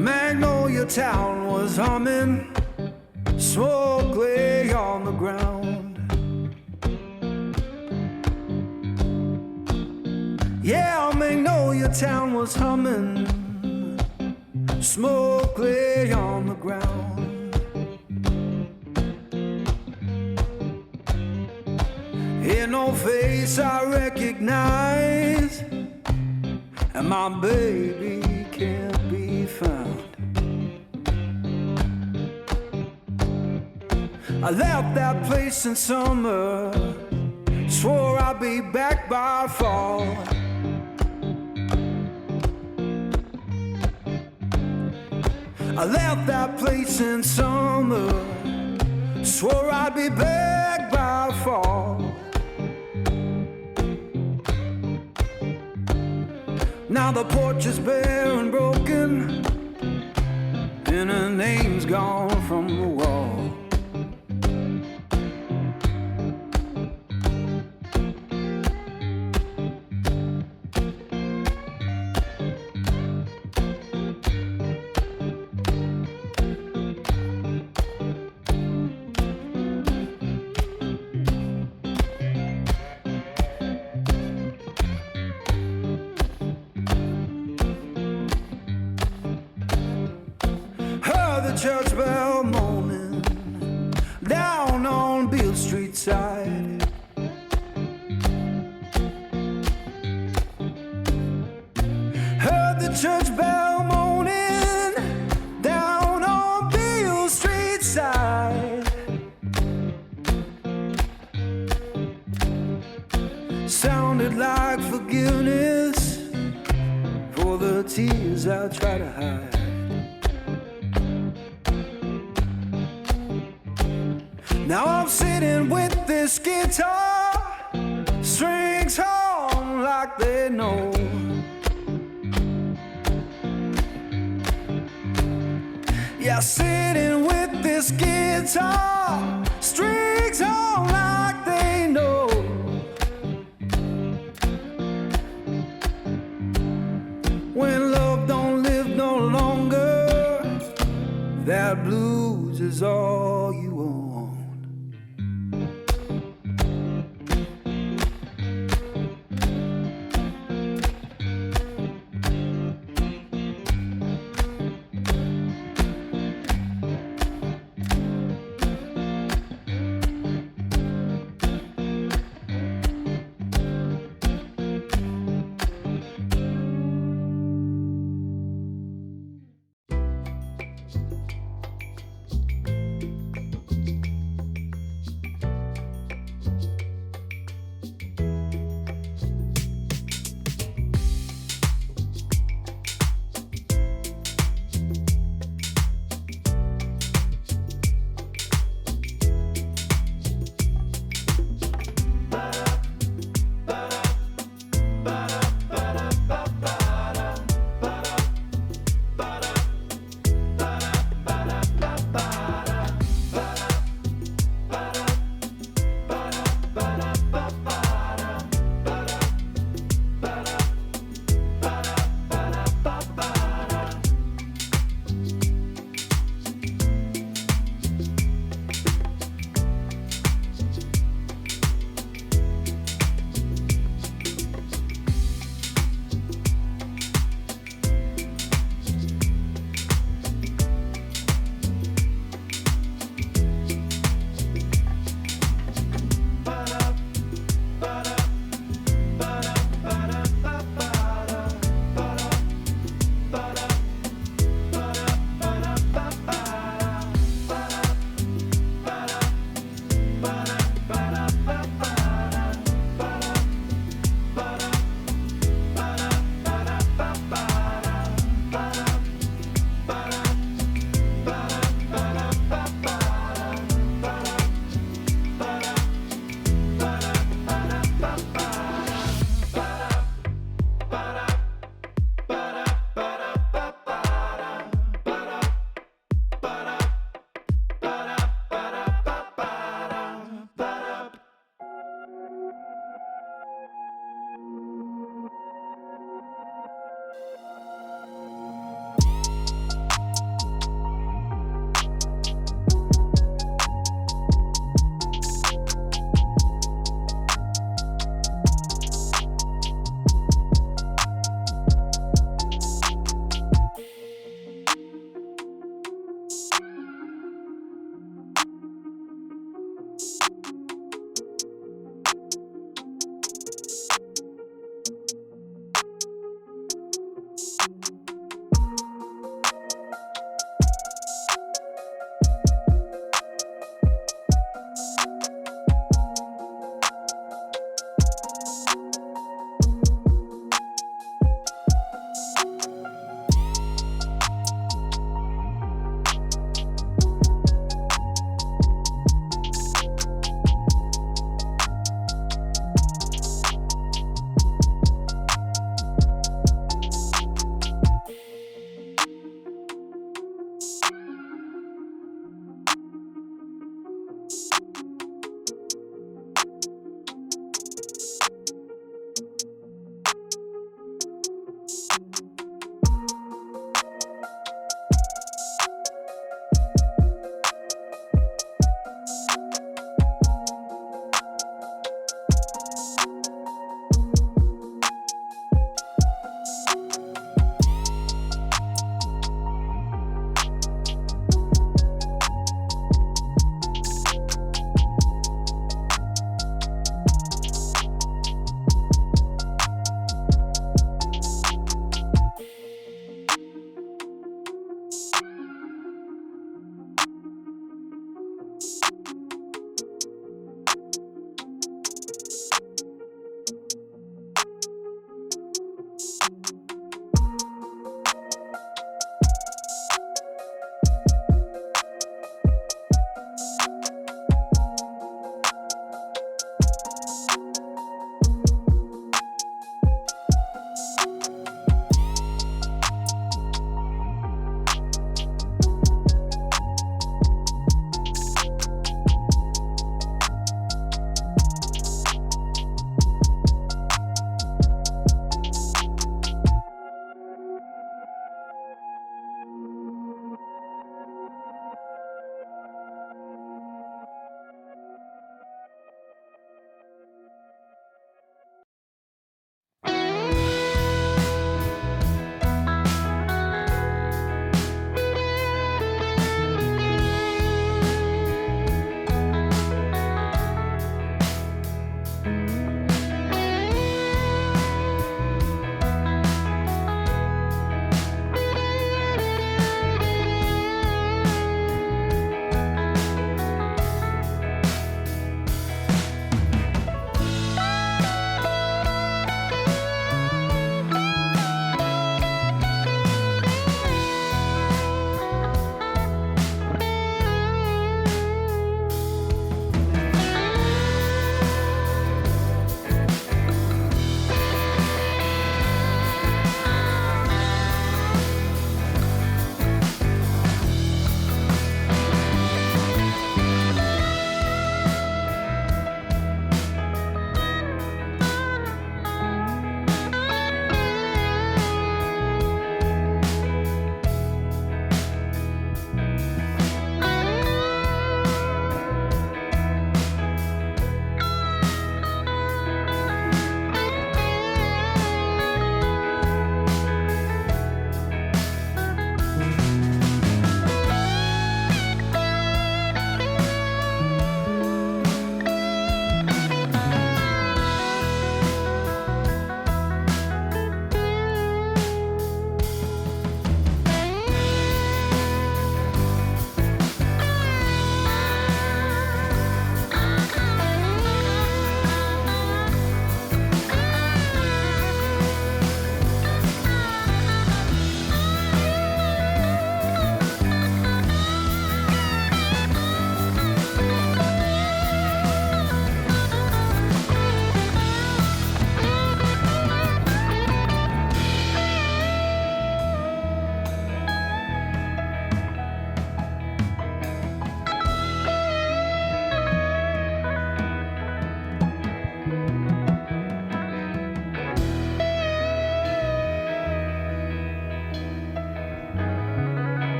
Magnolia Town was humming, smoke lay on the ground. Yeah, Magnolia Town was humming, smoke lay on the ground. In no face I recognize, and my baby can't be found. I left that place in summer, swore I'd be back by fall. I left that place in summer, swore I'd be back by fall. Now the porch is bare and broken, and her name's gone from the wall. The church bell moaning down on Beale Street side. Heard the church bell moaning down on Beale Street side. Sounded like forgiveness for the tears I try to hide. Now I'm sitting with this guitar, strings hum like they know. Yeah, sitting with this guitar, strings hum like they know. When love don't live no longer, that blues is all you own.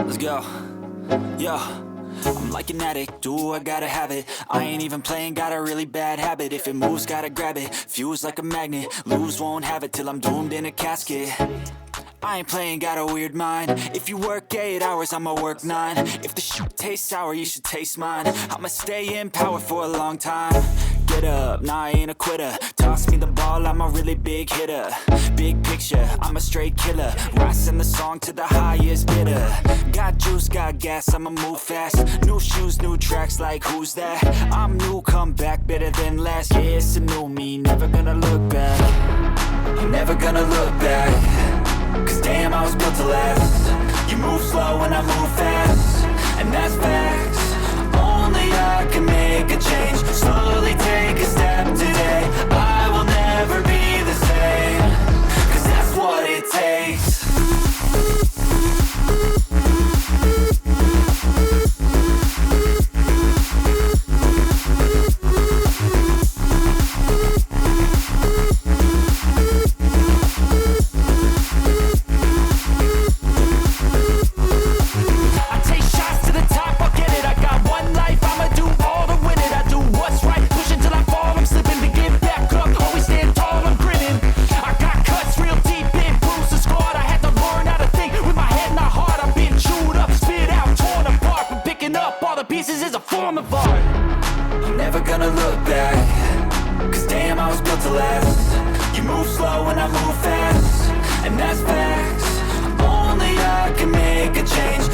Let's go. Yo, I'm like an addict, do I gotta have it. I ain't even playing, got a really bad habit. If it moves, gotta grab it, fuse like a magnet. Lose, won't have it till I'm doomed in a casket. I ain't playing, got a weird mind. If you work 8 hours, I'ma work 9. If the shoot tastes sour, you should taste mine. I'ma stay in power for a long time. Get up, nah, I ain't a quitter. Toss me the ball, I'm a really big hitter. Big picture, I'm a straight killer. Rising the song to the highest bidder. Got juice, got gas, I'ma move fast. New shoes, new tracks, like who's that? I'm new, come back, better than last. Yeah, it's a new me, never gonna look back. I'm never gonna look back. Cause damn, I was built to last. You move slow and I move fast, and that's facts. Only I can make a change. Slowly take a step today. I will never be the same. Cause that's what it takes. Pieces is a form of art. I'm never gonna look back. Cause damn, I was built to last. You move slow and I move fast, and that's facts. Only I can make a change.